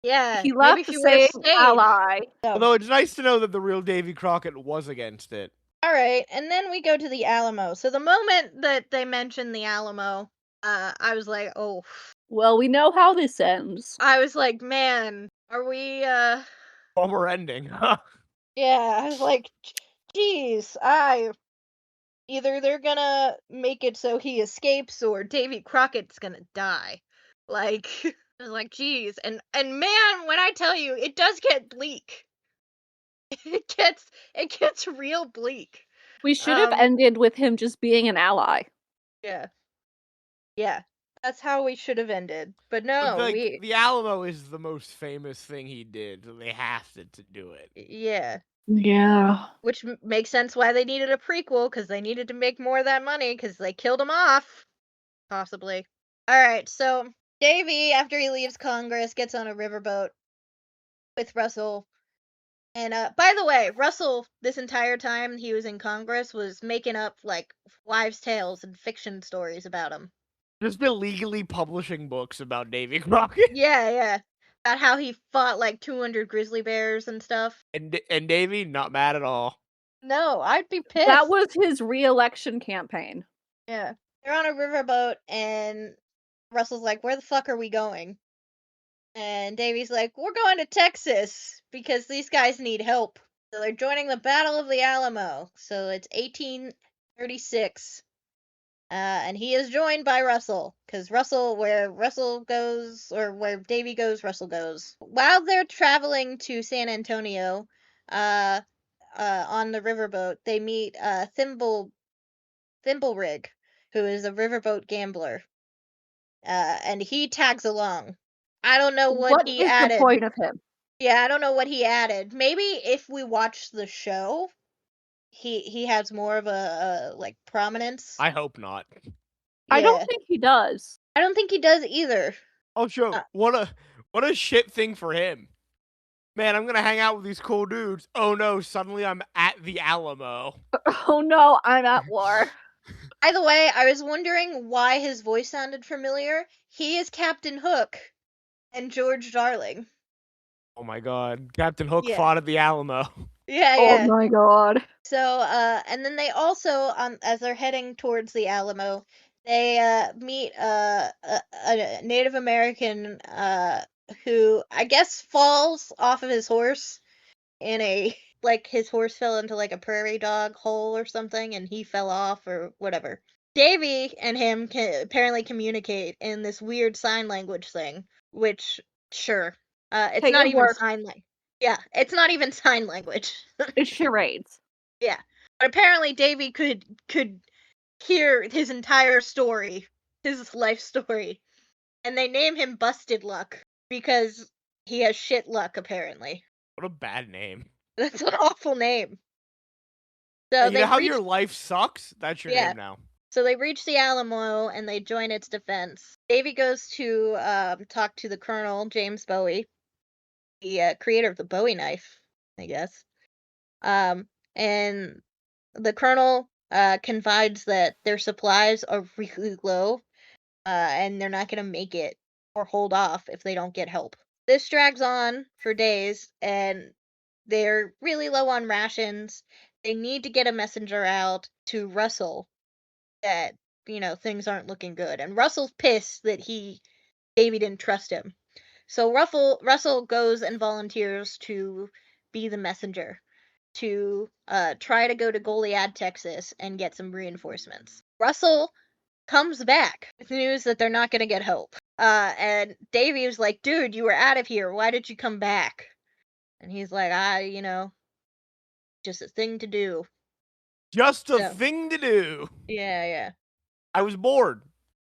Yeah. He maybe left if to you would've save stayed. ally. So, Although it's nice to know that the real Davy Crockett was against it. all right, and then we go to the Alamo. So the moment that they mention the Alamo, I was like, oh. Well, we know how this ends. I was like, man, are we, Bummer ending, huh? yeah, I was like, geez, either they're gonna make it so he escapes or Davy Crockett's gonna die. Like, I was like, geez, and man, when I tell you, it does get bleak. It gets real bleak. We should have ended with him just being an ally. Yeah. Yeah. That's how we should have ended. But no, But, the Alamo is the most famous thing he did, so they have to do it. yeah. Yeah. Which makes sense why they needed a prequel, because they needed to make more of that money, because they killed him off. Possibly. Alright, so Davy, after he leaves Congress, gets on a riverboat with Russell. And by the way, Russell, this entire time he was in Congress, was making up, wives' tales and fiction stories about him. Just illegally publishing books about Davy Crockett. Yeah. About how he fought, 200 grizzly bears and stuff. And Davy, not mad at all. No, I'd be pissed. That was his re-election campaign. Yeah. They're on a riverboat, and Russell's like, where the fuck are we going? And Davy's like, we're going to Texas, because these guys need help. So they're joining the Battle of the Alamo. So it's 1836. And he is joined by Russell, because where Russell goes, or where Davy goes, Russell goes. While they're traveling to San Antonio, on the riverboat, they meet Thimblerig, who is a riverboat gambler. And he tags along. I don't know what he is added. the point of him? Yeah, I don't know what he added. Maybe if we watch the show, he has more of a prominence. I hope not. I don't Yeah. think he does. I don't think he does either. Oh, sure. What a shit thing for him. Man, I'm gonna hang out with these cool dudes. Oh no, suddenly I'm at the Alamo. Oh no, I'm at war. By the way, I was wondering why his voice sounded familiar. He is Captain Hook and George Darling. Oh my god. Captain Hook Yeah. fought at the Alamo. Yeah, Oh yeah. my god. So, and then they also, as they're heading towards the Alamo, they meet a Native American who I guess falls off of his horse in a like his horse fell into like a prairie dog hole or something, and he fell off or whatever. Davy and him can apparently communicate in this weird sign language thing, which sure, it's Hey, not it even works. sign language. Yeah, it's not even sign language. It's charades. Yeah. But apparently Davy could hear his entire story, his life story. And they name him Busted Luck because he has shit luck apparently. What a bad name. That's an awful name. So You know they how reach your life sucks? That's your Yeah. name now. So they reach the Alamo and they join its defense. Davy goes to talk to the Colonel, James Bowie, the creator of the Bowie knife, I guess. And the Colonel confides that their supplies are really low, and they're not going to make it or hold off if they don't get help. This drags on for days, and they're really low on rations. They need to get a messenger out to Russell that, things aren't looking good. And Russell's pissed that Davy didn't trust him. So Russell goes and volunteers to be the messenger to try to go to Goliad, Texas, and get some reinforcements. Russell comes back with news that they're not going to get help. And Davy was like, dude, you were out of here. Why did you come back? And he's like, just a thing to do. Just a So, thing to do. yeah. I was bored.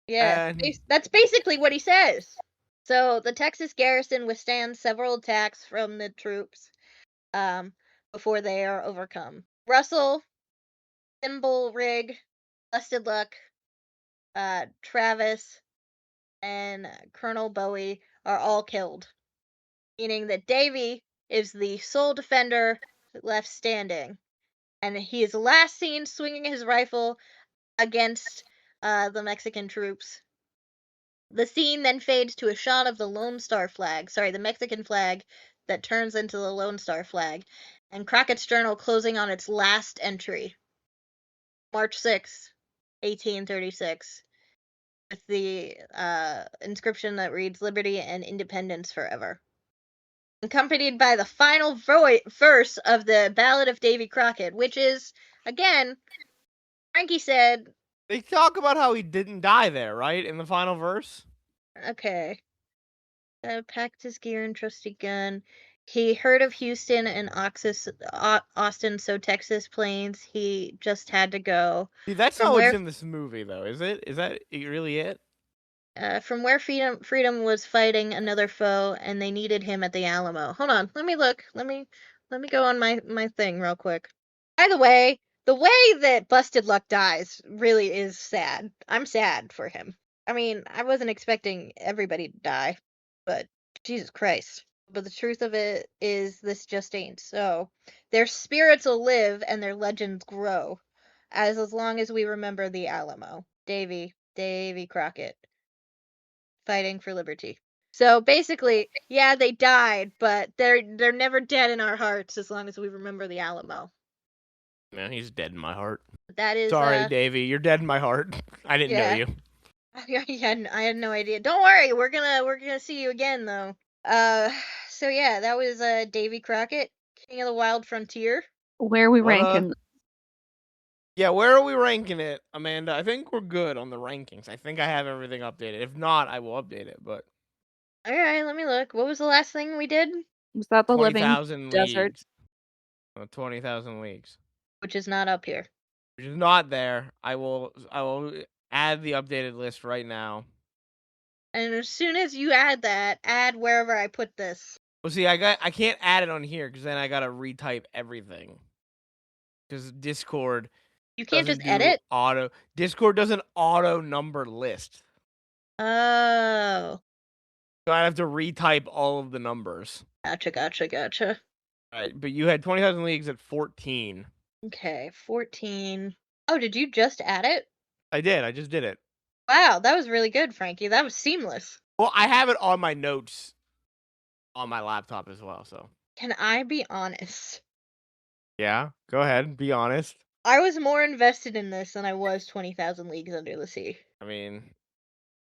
Yeah, And that's basically what he says. So the Texas garrison withstands several attacks from the troops before they are overcome. Russell, Thimble Rig, Busted Luck, Travis, and Colonel Bowie are all killed, meaning that Davy is the sole defender left standing, and he is last seen swinging his rifle against the Mexican troops. The scene then fades to a shot of the Lone Star flag, the Mexican flag that turns into the Lone Star flag, and Crockett's journal closing on its last entry, March 6, 1836. With the inscription that reads "Liberty and Independence Forever," accompanied by the final verse of the Ballad of Davy Crockett, which is, again, Frankie said, they talk about how he didn't die there, right? In the final verse? okay, packed his gear and trusty gun. He heard of Houston and Austin, so Texas plains. He just had to go. See, that's From not what's where in this movie, though, is it? Is that really it? From where freedom was fighting another foe, and they needed him at the Alamo. Hold on, let me look. Let me go on my thing real quick. By the way that Busted Luck dies really is sad. I'm sad for him. I mean, I wasn't expecting everybody to die, but Jesus Christ. But the truth of it is, this just ain't so. Their spirits will live and their legends grow, as long as we remember the Alamo. Davy Crockett, fighting for liberty. So basically, yeah, they died, but they're never dead in our hearts as long as we remember the Alamo. Man, he's dead in my heart. That is Sorry, Davy, you're dead in my heart. I didn't know you. I had no idea. Don't worry, we're gonna see you again though. So yeah, that was Davy Crockett, King of the Wild Frontier. Where are we ranking? Yeah, where are we ranking it, Amanda? I think we're good on the rankings. I think I have everything updated. If not, I will update it. But All right, let me look. What was the last thing we did? Was that the 20,000 living desert? leagues. 20,000 leagues, Which is not up here. which is not there. I will add the updated list right now. And as soon as you add that, add wherever I put this. Well, see, I can't add it on here because then I gotta retype everything. Because Discord You can't doesn't just edit? Discord doesn't auto number list. Oh. So I have to retype all of the numbers. Gotcha. All right, but you had 20,000 leagues at 14. Okay, 14. Oh, did you just add it? I did. I just did it. Wow, that was really good, Frankie. That was seamless. Well, I have it on my notes on my laptop as well. So Can I be honest? Yeah, go ahead. Be honest. I was more invested in this than I was 20,000 Leagues Under the Sea. I mean,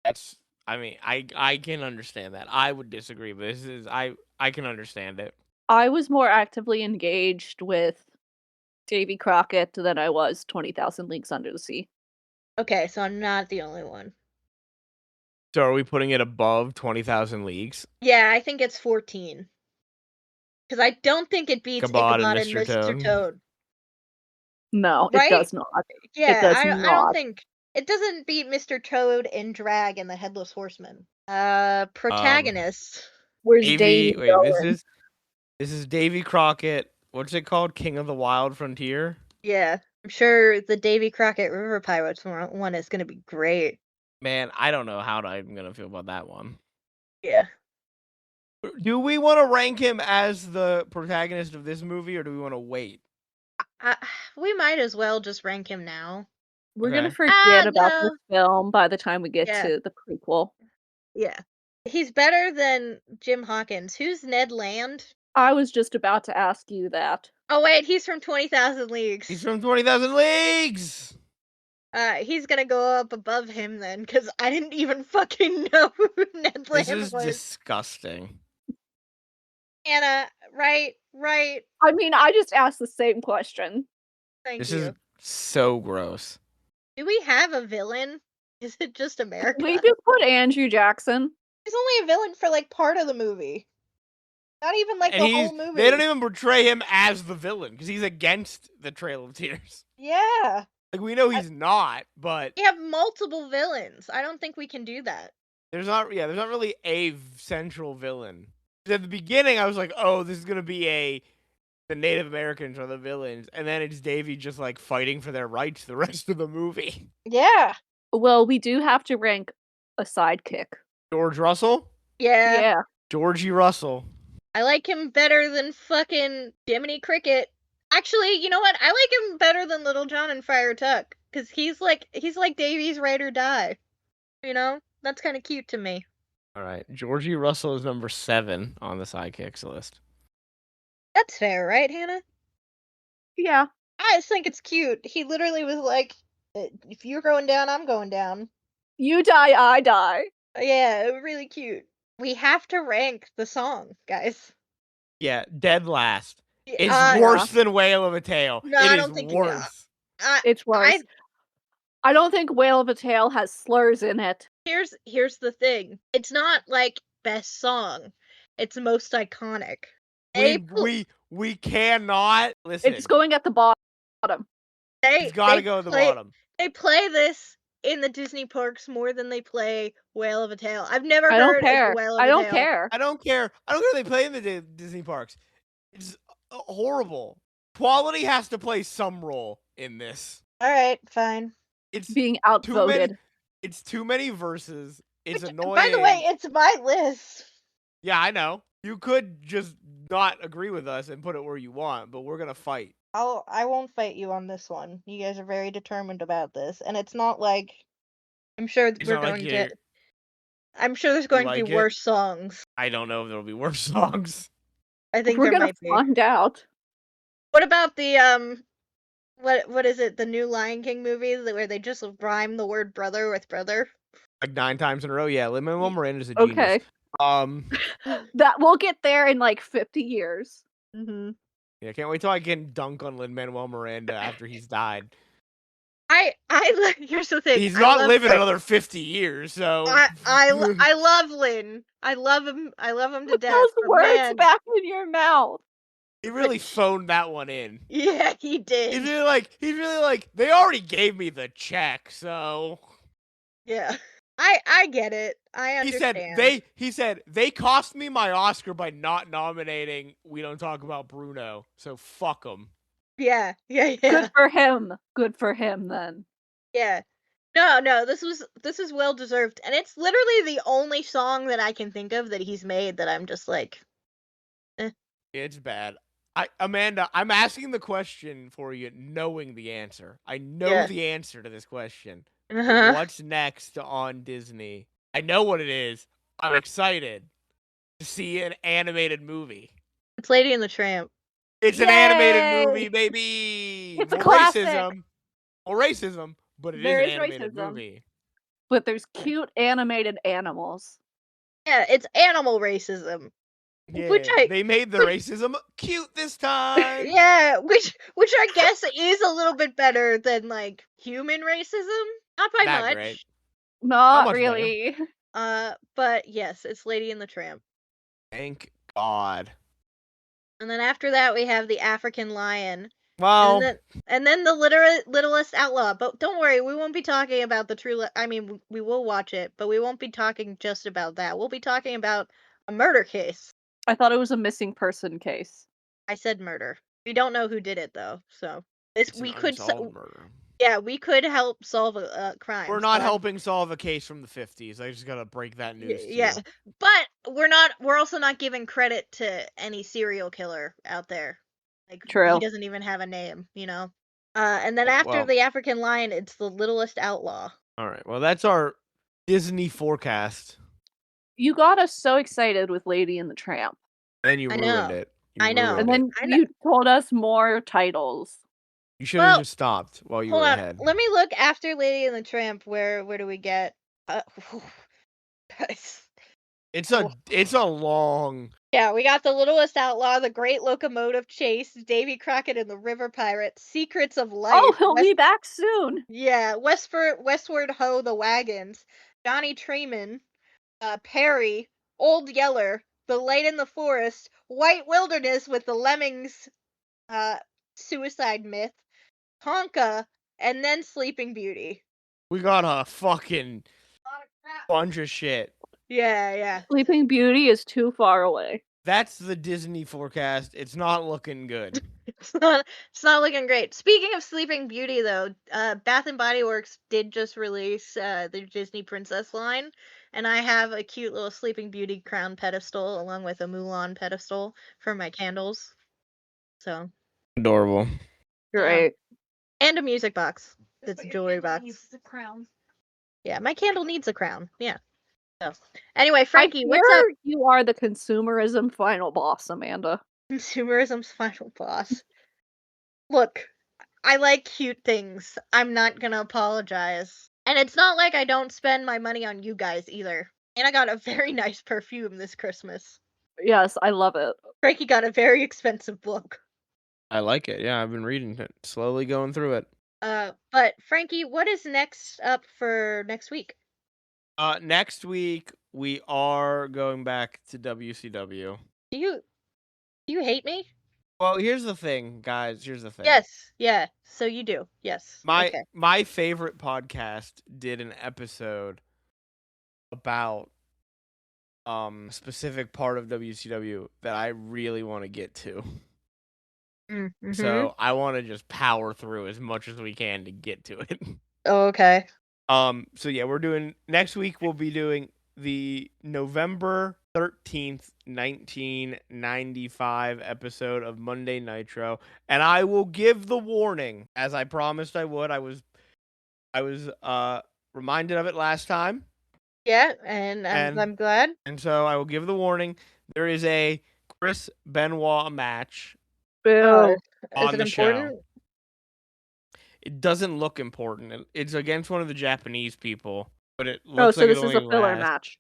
that's. I mean, I can understand that. I would disagree, but I can understand it. I was more actively engaged with Davy Crockett than I was 20,000 Leagues Under the Sea. Okay, so I'm not the only one. So are we putting it above 20,000 Leagues? Yeah, I think it's 14. Because I don't think it beats Ichabod Ichabod and and Mr. Mr. Toad. Toad. No, it Right? does not. Yeah, does I don't not. think it doesn't beat Mr. Toad in drag and the Headless Horseman. Protagonist. Where's Davy. Davy Wait, going? this is Davy Crockett. What's it called? King of the Wild Frontier. Yeah, I'm sure the Davy Crockett River Pirates one is going to be great. Man, I don't know how I'm gonna feel about that one. Yeah. Do we want to rank him as the protagonist of this movie, or do we want to wait? We might as well just rank him now. We're Okay. gonna forget about no. the film by the time we get Yeah. to the prequel. Yeah. He's better than Jim Hawkins. Who's Ned Land? I was just about to ask you that. Oh, wait, he's from 20,000 Leagues. He's from 20,000 Leagues! He's gonna go up above him then, because I didn't even fucking know who Ned Land This is was. disgusting. Anna, right. I mean, I just asked the same question. Thank This you. is so gross. Do we have a villain? Is it just America? We just put Andrew Jackson. He's only a villain for like part of the movie. Not even like And the whole movie. they don't even portray him as the villain, because he's against the Trail of Tears. Yeah. Like, we know he's not, but We have multiple villains. I don't think we can do that. there's not really a central villain. At the beginning, I was like, oh, this is going to be the Native Americans are the villains, and then it's Davy just, like, fighting for their rights the rest of the movie. Yeah. Well, we do have to rank a sidekick. George Russell? Yeah. Georgie Russell. I like him better than fucking Jiminy Cricket. Actually, you know what? I like him better than Little John and Friar Tuck. Because he's like Davy's ride or die. You know? That's kind of cute to me. All right. Georgie Russell is number 7 on the sidekicks list. That's fair, right, Hannah? Yeah. I just think it's cute. He literally was like, if you're going down, I'm going down. You die, I die. Yeah, really cute. We have to rank the song, guys. Yeah, dead last. It's Yeah. worse than Whale of a Tale. No, It I is don't think worse. It's worse. I don't think Whale of a Tale has slurs in it. Here's the thing. It's not like best song. It's most iconic. We cannot listen. It's going at the bottom. It's got to go at the bottom. They play this in the Disney parks more than they play Whale of a Tale. I've never I don't heard care. of Whale of a I Tale. don't care. I don't care. I don't care if they play in the Disney parks. It's horrible. Quality has to play some role in this. All right, fine. It's Being outvoted. It's too many verses. It's annoying. By the way, it's my list. Yeah, I know. You could just not agree with us and put it where you want, but we're gonna fight. I won't fight you on this one. You guys are very determined about this, and it's not like I'm sure It's not like I'm sure there's going to like be it? worse songs. I don't know if there'll be worse songs. I think We're there gonna might be. find out. What about the what is it? The new Lion King movie where they just rhyme the word brother with brother? Like 9 times in a row. Yeah, Lin-Manuel Miranda's a genius. Okay. That we'll get there in like 50 years. Mm-hmm. Yeah, can't wait till I can dunk on Lin-Manuel Miranda after he's died. Here's the thing. He's not living another 50 years, so I love Lin. I love him. I love him to Put death. those but words man, back in your mouth. he really phoned that one in. Yeah, he did. He's really like they already gave me the check, so Yeah. I get it. I understand. He said they cost me my Oscar by not nominating We Don't Talk About Bruno, so fuck them. Yeah. Good for him. Good for him then. Yeah. No, this is well deserved. And it's literally the only song that I can think of that he's made that I'm just like It's bad. Amanda, I'm asking the question for you knowing the answer. I know the answer to this question. What's next on Disney? I know what it is. I'm excited to see an animated movie. It's Lady and the Tramp. It's an animated Yay! movie, baby. It's a More classic. racism, but it There is an is animated racism. movie. But there's cute animated animals. Yeah, it's animal racism. Yeah, they made the racism cute this time. Yeah, which I guess is a little bit better than like human racism. Not by That much. great. Not much better? really. But yes, it's Lady and the Tramp. Thank God. And then after that we have the African Lion. Well, And then the Littlest Outlaw. But don't worry, we won't be talking about the true. I mean, we will watch it, but we won't be talking just about that. We'll be talking about a murder case. I thought it was a missing person case. I said murder. We don't know who did it though, so it's an unsolved murder. Yeah, we could help solve a crime. We're not helping solve a case from the 50s. I just gotta break that news to you. But we're also not giving credit to any serial killer out there. Like, True. He doesn't even have a name, you know? And then after the African Lion, it's the Littlest Outlaw. All right. Well, that's our Disney forecast. You got us so excited with Lady and the Tramp. And you ruined it. I know. And then you told us more titles. You should have just stopped while you were ahead. Let me look after Lady and the Tramp. Where do we get? It's a long. Yeah, we got the Littlest Outlaw, the Great Locomotive Chase, Davy Crockett and the River Pirate, Secrets of Life. Oh, he'll be back soon. Yeah, Westward Ho, the Wagons, Johnny Treeman, Perry, Old Yeller, The Light in the Forest, White Wilderness with the Lemmings, Suicide Myth, Tonka, and then Sleeping Beauty. We got a fucking bunch of shit. Yeah. Sleeping Beauty is too far away. That's the Disney forecast. It's not looking good. It's not looking great. Speaking of Sleeping Beauty, though, Bath and Body Works did just release their Disney Princess line, and I have a cute little Sleeping Beauty crown pedestal along with a Mulan pedestal for my candles. So adorable. Great. And a music box. It's a jewelry box. Needs a crown. Yeah, my candle needs a crown. Yeah. So anyway, Frankie, what's up? You are the consumerism final boss, Amanda. Consumerism's final boss. Look, I like cute things. I'm not gonna apologize. And it's not like I don't spend my money on you guys either. And I got a very nice perfume this Christmas. Yes, I love it. Frankie got a very expensive book. I like it. Yeah, I've been reading it, slowly going through it. But Frankie, what is next up for next week? Next week we are going back to WCW. Do you hate me? Well, here's the thing, guys. Here's the thing. Yes. Yeah. So you do. Yes. My favorite podcast did an episode about a specific part of WCW that I really want to get to. Mm-hmm. So I want to just power through as much as we can to get to it. Oh, okay. So yeah, next week we'll be doing the November 13th, 1995 episode of Monday Nitro, and I will give the warning as I promised I would. I was reminded of it last time. Yeah, and I'm glad. And so I will give the warning. There is a Chris Benoit match Boo. Is it important? Show. It doesn't look important. It's against one of the Japanese people, but it looks like this is a filler match.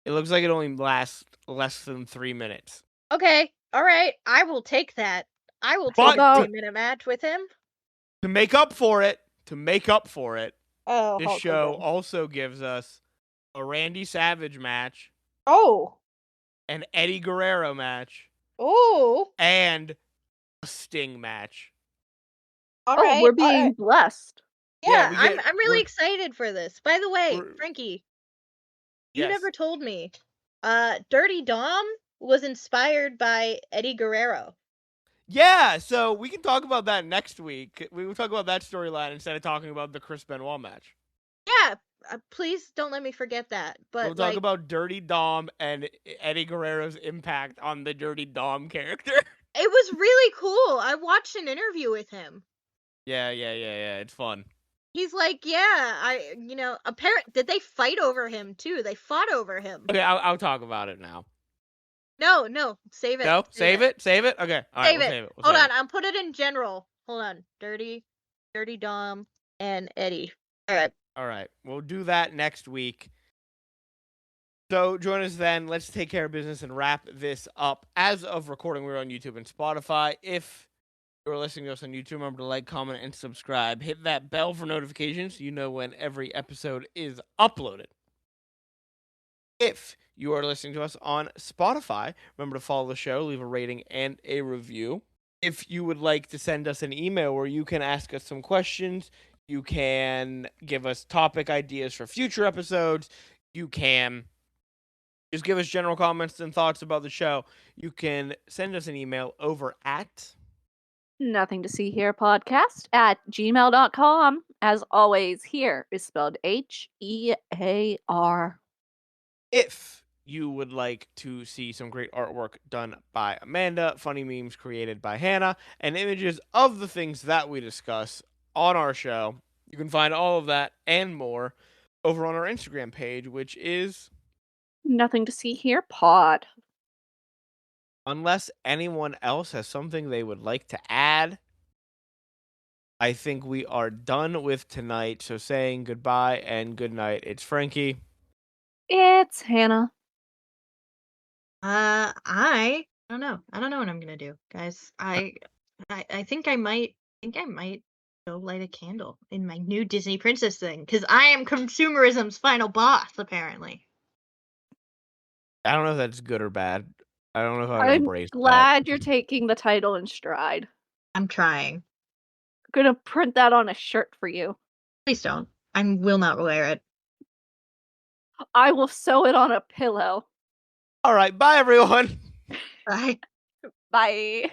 It looks like it only lasts less than 3 minutes. Okay, all right. I will take that. I will take a 3-minute match with him. To make up for it, oh, this show also gives us a Randy Savage match. Oh. An Eddie Guerrero match. Oh. And a Sting match. All right, we're being blessed. Yeah, I'm really excited for this. By the way, Frankie, you never told me. Dirty Dom was inspired by Eddie Guerrero. Yeah, so we can talk about that next week. We will talk about that storyline instead of talking about the Chris Benoit match. Yeah, please don't let me forget that. But we'll talk about Dirty Dom and Eddie Guerrero's impact on the Dirty Dom character. It was really cool. I watched an interview with him. Yeah. It's fun. He's like, apparently, did they fight over him too? They fought over him. Okay, I'll talk about it now. No, save it. No, save it. Save it. Okay, all right, Save we'll it. save it. We'll Hold save on, I'll put it in general. Hold on. Dirty Dom, and Eddie. All right. All right, we'll do that next week. So join us then. Let's take care of business and wrap this up. As of recording, we're on YouTube and Spotify. If you're listening to us on YouTube, remember to like, comment, and subscribe. Hit that bell for notifications so you know when every episode is uploaded. If you are listening to us on Spotify, remember to follow the show, leave a rating and a review. If you would like to send us an email where you can ask us some questions, you can give us topic ideas for future episodes, you can just give us general comments and thoughts about the show, you can send us an email over at Nothing to see here podcast at gmail.com. As always, here is spelled Hear. if you would like to see some great artwork done by Amanda, funny memes created by Hannah, and images of the things that we discuss on our show. You can find all of that and more over on our Instagram page, which is Nothing to see here pod. unless anyone else has something they would like to add, I think we are done with tonight. So saying goodbye and good night. It's Frankie. It's Hannah. I don't know. I don't know what I'm gonna do, guys. I think I might go light a candle in my new Disney princess thing because I am consumerism's final boss, apparently. I don't know if that's good or bad. I don't know if I'd I'm embrace glad that. you're taking the title in stride. I'm trying. I'm gonna print that on a shirt for you. Please don't. I will not wear it. I will sew it on a pillow. All right, bye everyone. Bye. Bye.